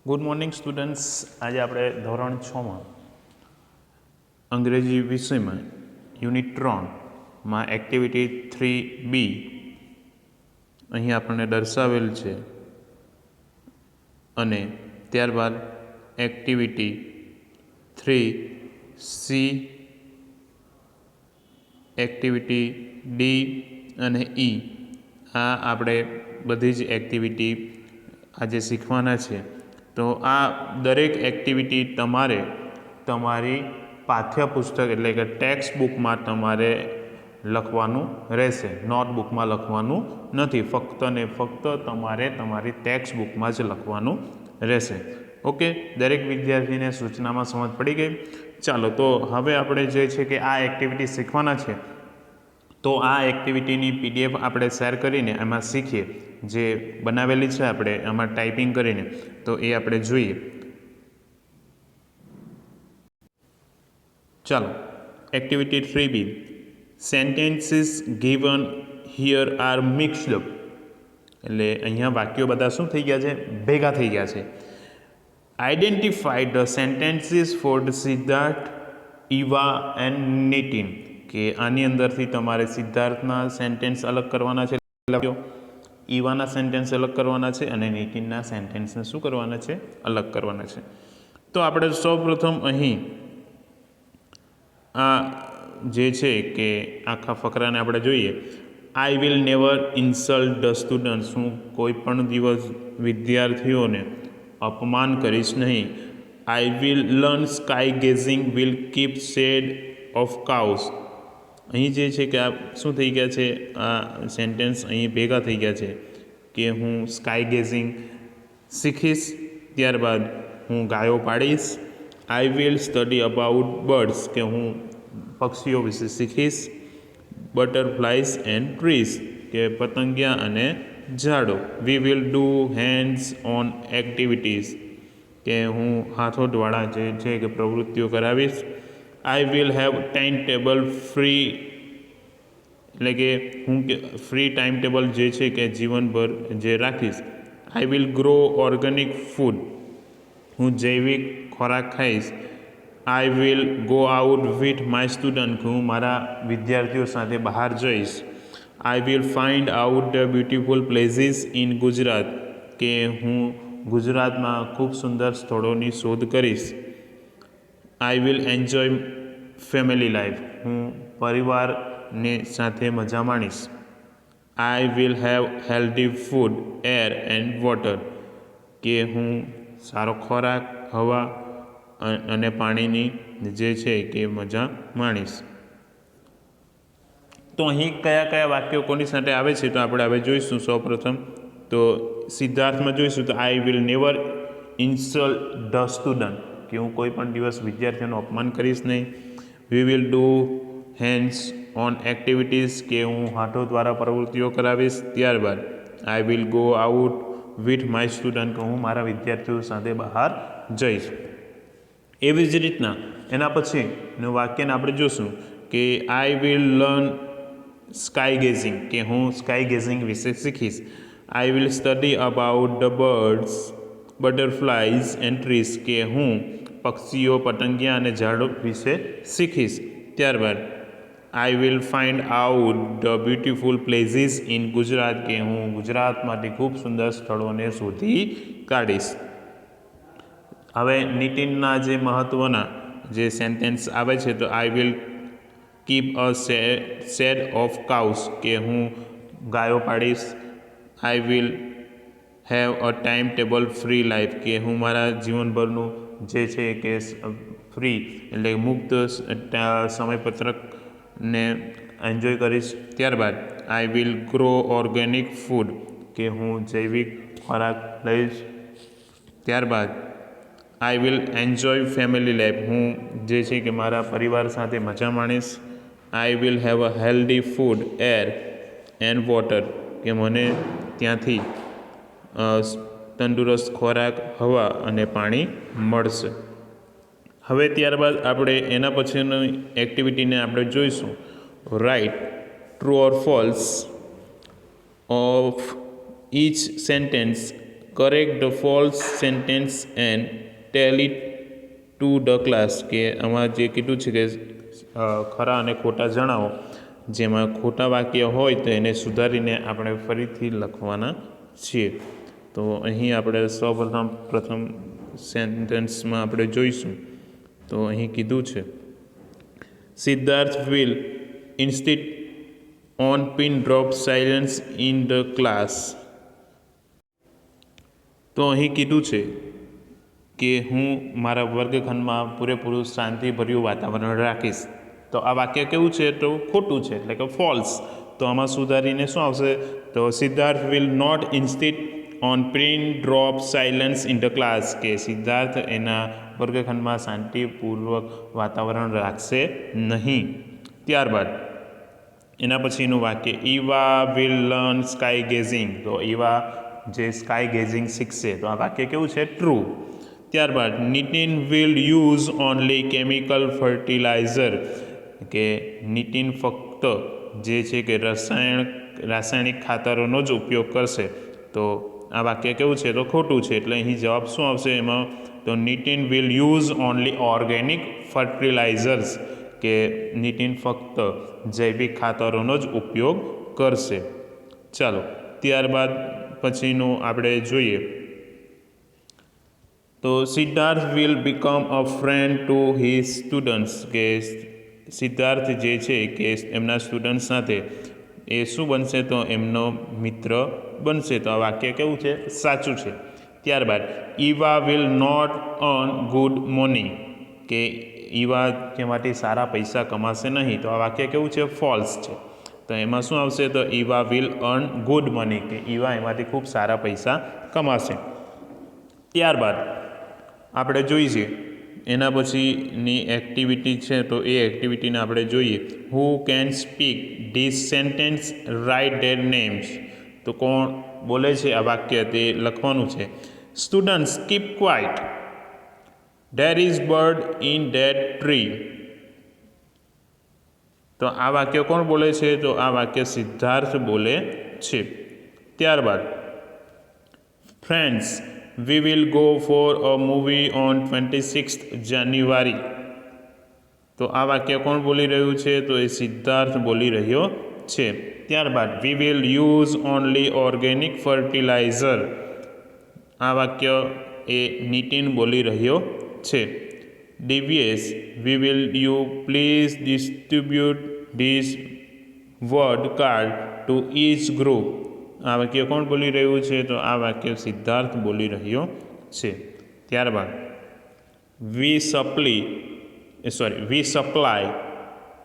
Good morning students. આજે આપણે ધોરણ 6માં અંગ્રેજી વિષયમાં યુનિટ 3માં એક્ટિવિટી 3B અહીં આપણને દર્શાવેલ છે અને ત્યારબાદ એક્ટિવિટી 3C, એક્ટિવિટી D અને E આ આપણે બધી જ એક્ટિવિટી આજે શીખવાના છે. તો આ દરેક એક્ટિવિટી તમારે તમારી પાઠ્યપુસ્તક એટલે કે ટેક્સ્ટ બુકમાં તમારે લખવાનું રહેશે, નોટબુકમાં લખવાનું નથી. ફક્ત ને ફક્ત તમારે તમારી ટેક્સ્ટ બુકમાં જ લખવાનું રહેશે. ઓકે, દરેક વિદ્યાર્થીને સૂચનામાં સમજ પડી ગઈ. ચાલો, તો હવે આપણે જે છે કે આ એક્ટિવિટી શીખવાના છે, તો આ એક્ટિવિટીની PDF આપણે શેર કરીને એમાં શીખીએ. જે બનાવેલી છે આપણે એમાં ટાઈપિંગ કરીને, તો એ આપણે જોઈએ. ચાલો, activity 3B. Sentences given here are mixed up. એટલે અહીંયા વાક્યો બધા શું થઈ ગયા છે? ભેગા થઈ ગયા છે. Identify the sentences for the Siddharth, Eva and Nitin. કે આની અંદરથી તમારે સિદ્ધાર્થના સેન્ટેન્સ અલગ કરવાના છે, ઈવાના સેન્ટેન્સ અલગ કરવાના છે અને નીતિનના સેન્ટેન્સને શું કરવાના છે? અલગ કરવાના છે. તો આપણે સૌપ્રથમ અહીં આ જે છે કે આખા ફકરાને આપણે જોઈએ. I will never insult the students. હું કોઈ પણ દિવસ વિદ્યાર્થીઓને અપમાન કરીશ નહીં. I will learn sky gazing will keep shed of cows. અહીં જે છે કે આ શું થઈ ગયા છે? આ સેન્ટેન્સ અહીં ભેગા થઈ ગયા છે કે હું સ્કાય ગેઝિંગ શીખીશ, ત્યારબાદ હું ગાયો પાડીશ. I will study about birds. કે હું પક્ષીઓ વિશે શીખીશ. Butterflies and trees. કે પતંગિયા અને ઝાડો. We will do hands on activities. કે હું હાથોડવાળા જે છે કે પ્રવૃત્તિઓ કરાવીશ. આઈ will have time table free. એટલે કે હું ફ્રી ટાઈમ ટેબલ જે છે કે જીવનભર જે રાખીશ. I will grow organic food. હું જૈવિક ખોરાક ખાઈશ. I will go out with my student. હું મારા વિદ્યાર્થીઓ સાથે બહાર જઈશ. I will find out the beautiful places in Gujarat. કે હું ગુજરાતમાં ખૂબ સુંદર સ્થળોની શોધ કરીશ. I will enjoy family life. હું પરિવારની સાથે મજા માણીશ. I will have healthy food, air and water. કે હું સારો ખોરાક, હવા અને પાણીની જે છે કે મજા માણીશ. તો અહીં કયા કયા વાક્યો કોની સાથે આવે છે તો આપણે હવે જોઈશું. સૌપ્રથમ તો સિદ્ધાર્થમાં જોઈશું તો I will never insult the student. કે હું કોઈ પણ દિવસ વિદ્યાર્થીઓનું અપમાન કરીશ નહીં. We will do hands on activities. કે હું હાથો દ્વારા પ્રવૃત્તિઓ કરાવીશ. ત્યારબાદ I will go out with my student. કે હું મારા વિદ્યાર્થીઓ સાથે બહાર જઈશ. એવી જ રીતના એના પછીનું વાક્યને આપણે જોશું કે I will learn sky gazing. કે હું સ્કાય ગેઝિંગ વિશે શીખીશ. I will study about the birds, butterflies and trees. કે હું પક્ષીઓ, પતંગિયા અને ઝાડો વિશે શીખીશ. ત્યારબાદ I will find out the beautiful places in Gujarat. કે હું ગુજરાતમાંથી ખૂબ સુંદર સ્થળોને શોધી કાઢીશ. હવે નીતિનના જે મહત્ત્વના જે સેન્ટેન્સ આવે છે તો I will keep a shed of cows. કે હું ગાયો પાડીશ. I will have a time table free life. કે હું મારા જીવનભરનું જે છે કે ફ્રી એટલે મુક્ત સમયપત્રકને એન્જોય કરીશ. ત્યારબાદ I will grow organic food. કે હું જૈવિક ખોરાક લઈશ. ત્યારબાદ I will enjoy family life. હું જે છે કે મારા પરિવાર સાથે મજા માણીશ. I will have a healthy food, air and water. કે મને ત્યાંથી તંદુરસ્ત ખોરાક, હવા અને પાણી મળશે. હવે ત્યારબાદ આપણે એના પછીની એક્ટિવિટીને આપણે જોઈશું. Right true or false of each sentence correct the false sentence and tell it to the class, કે આમાં જે કીધું છે કે ખરા અને ખોટા જણાવો, જેમાં ખોટા વાક્ય હોય તો એને સુધારીને આપણે ફરીથી લખવાના છીએ. તો અહીં આપણે પ્રથમ સેન્ટેન્સમાં આપણે જોઈશું. તો અહીં કીધું છે, Siddharth will insist on pin drop silence in the class. તો અહીં કીધું છે કે હું મારા વર્ગખંડમાં પૂરેપૂરું શાંતિભર્યું વાતાવરણ રાખીશ. તો આ વાક્ય કેવું છે? તો ખોટું છે, એટલે કે ફોલ્સ. તો આમાં સુધારીને શું આવશે? તો Siddharth will not insist on pin drop silence in the class, કે સિદ્ધાર્થ એના વર્ગખંડમાં શાંતિપૂર્વક વાતાવરણ રાખશે નહીં. ત્યારબાદ એના પછીનું વાક્ય, Eva will learn sky gazing. તો ઈવા જે સ્કાય ગેઝિંગ શીખશે. તો આ વાક્ય કેવું છે? ટ્રુ. ત્યારબાદ Nitin will use only chemical fertiliser, કે નિતિન ફક્ત જે છે કે રાસાયણિક ખાતરોનો જ ઉપયોગ કરશે. તો આ વાક્ય કેવું છે? તો ખોટું છે. એટલે અહીં જવાબ શું આવશે એમાં? તો Nitin will use only organic fertilisers, કે નિતિન ફક્ત જૈવિક ખાતરોનો જ ઉપયોગ કરશે. ચાલો ત્યારબાદ પછીનું આપણે જોઈએ. તો Siddharth will become a friend to his students, કે સિદ્ધાર્થ જે છે કે એમના સ્ટુડન્ટ સાથે એ શું બનશે? તો એમનો મિત્ર બનશે. તો આ વાક્ય કેવું છે? સાચું છે. ત્યારબાદ Eva will not earn good money, કે ઈવા તેમાંથી સારા પૈસા કમાશે નહીં. તો આ વાક્ય કેવું છે? ફોલ્સ છે. તો એમાં શું આવશે? તો Eva will earn good money, કે ઈવા એમાંથી ખૂબ સારા પૈસા કમાશે. ત્યારબાદ આપણે જોઈશે એના પછીની એક્ટિવિટી છે. તો એ એક્ટિવિટીને આપણે જોઈએ. Who can speak this sentence write their names. તો કોણ બોલે છે આ વાક્ય તે લખવાનું છે. Students keep quiet, there is bird in that tree. તો આ વાક્ય કોણ બોલે છે? તો આ વાક્ય સિદ્ધાર્થ બોલે છે. ત્યારબાદ friends we will go for a movie on 26th જાન્યુઆરી. તો આ વાક્ય કોણ બોલી રહ્યું છે? તો એ સિદ્ધાર્થ બોલી રહ્યો છે. ત્યારબાદ we will use only organic fertilizer. આ વાક્ય એ નિતિન બોલી રહ્યો છે. Divyesh we will you please distribute this word card to each group. આ વાક્ય કોણ બોલી રહ્યું છે? તો આ વાક્ય સિદ્ધાર્થ બોલી રહ્યો છે. ત્યારબાદ we supply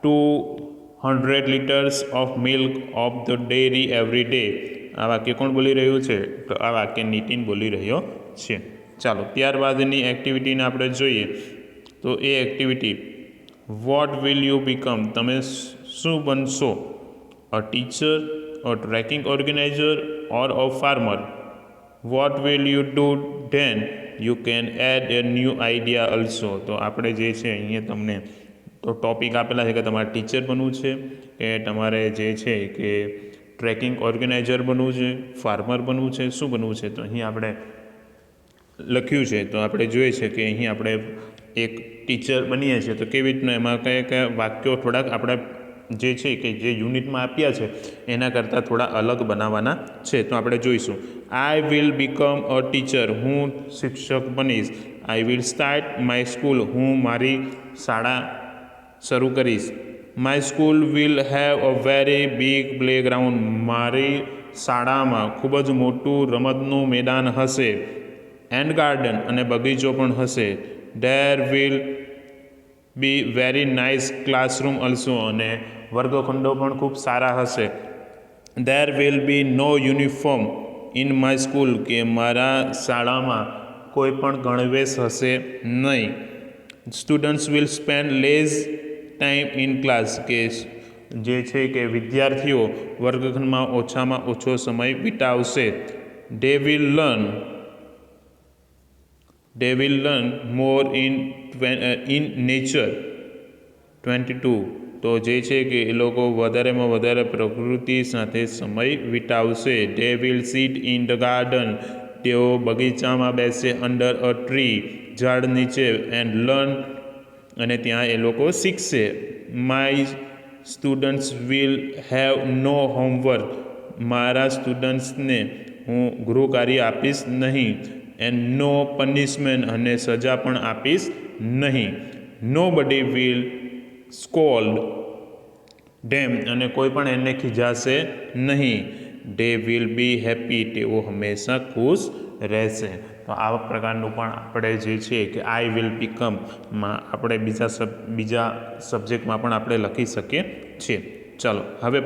200 liters of milk of the dairy every day. આ વાક્ય કોણ બોલી રહ્યું છે? તો આ વાક્ય નિતિન બોલી રહ્યો છે. ચાલો ત્યારબાદની એક્ટિવિટીને આપણે જોઈએ. તો એ activity, what will you become. તમે શું બનશો? A teacher, a trekking organiser or a farmer. What will you do then you can add a new idea also. તો આપણે જે છે અહીંયા તમને તો ટોપિક આપેલા છે કે તમારે ટીચર બનવું છે, કે તમારે જે છે કે ટ્રેકિંગ ઓર્ગેનાઇઝર બનવું છે, ફાર્મર બનવું છે, શું બનવું છે? તો અહીં આપણે લખ્યું છે. તો આપણે જોઈએ છે કે અહીં આપણે એક ટીચર બનીએ છીએ. તો કેવી રીતના એમાં કયા કયા વાક્યો થોડાક આપણે જે છે કે જે યુનિટમાં આપ્યા છે એના કરતાં થોડા અલગ બનાવવાના છે. તો આપણે જોઈશું. I will become a teacher. હું શિક્ષક બનીશ. I will start my school. હું મારી શાળા શરૂ કરીશ. My school will have a very big playground. મારી શાળામાં ખૂબ જ મોટું રમતનું મેદાન હશે. એન્ડ ગાર્ડન, અને બગીચો પણ હશે. There will be very nice classroom also. અને વર્ગખંડો પણ ખૂબ સારા હશે. There will be no uniform in my school. કે મારા શાળામાં કોઈ પણ ગણવેશ હશે નહીં. Students will spend less time in class. કે જે છે કે વિદ્યાર્થીઓ વર્ગખંડમાં ઓછામાં ઓછો સમય વિતાવશે. They will learn more in nature. 22. તો જે છે કે એ લોકો વધારેમાં વધારે પ્રકૃતિ સાથે સમય વિતાવશે. They will sit in the garden. તેઓ બગીચામાં બેસે અંડર અ ટ્રી, ઝાડ નીચે, એન્ડ લર્ન, અને ત્યાં એ લોકો શીખશે. My students will have no homework, મારા સ્ટુડન્ટ્સને હું ગૃહકાર્ય આપીશ નહીં. એન્ડ નો પનિશમેન્ટ, અને સજા પણ આપીશ નહીં. નો બડી વિલ સ્કોલ્ડ ધેમ, અને કોઈ પણ એને ખીજાશે નહીં. ધે વિલ બી હેપી, તેઓ હંમેશા ખુશ રહેશે. તો આવા પ્રકારનું પણ આપણે જે છે કે આઈ વિલ બીકમમાં આપણે બીજા સબ્જેક્ટમાં પણ આપણે લખી શકીએ છીએ. ચાલો હવે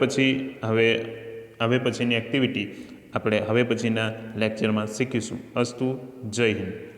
પછીની એક્ટિવિટી આપણે હવે પછીના લેક્ચરમાં શીખીશું. અસ્તુ, જય હિન્દ.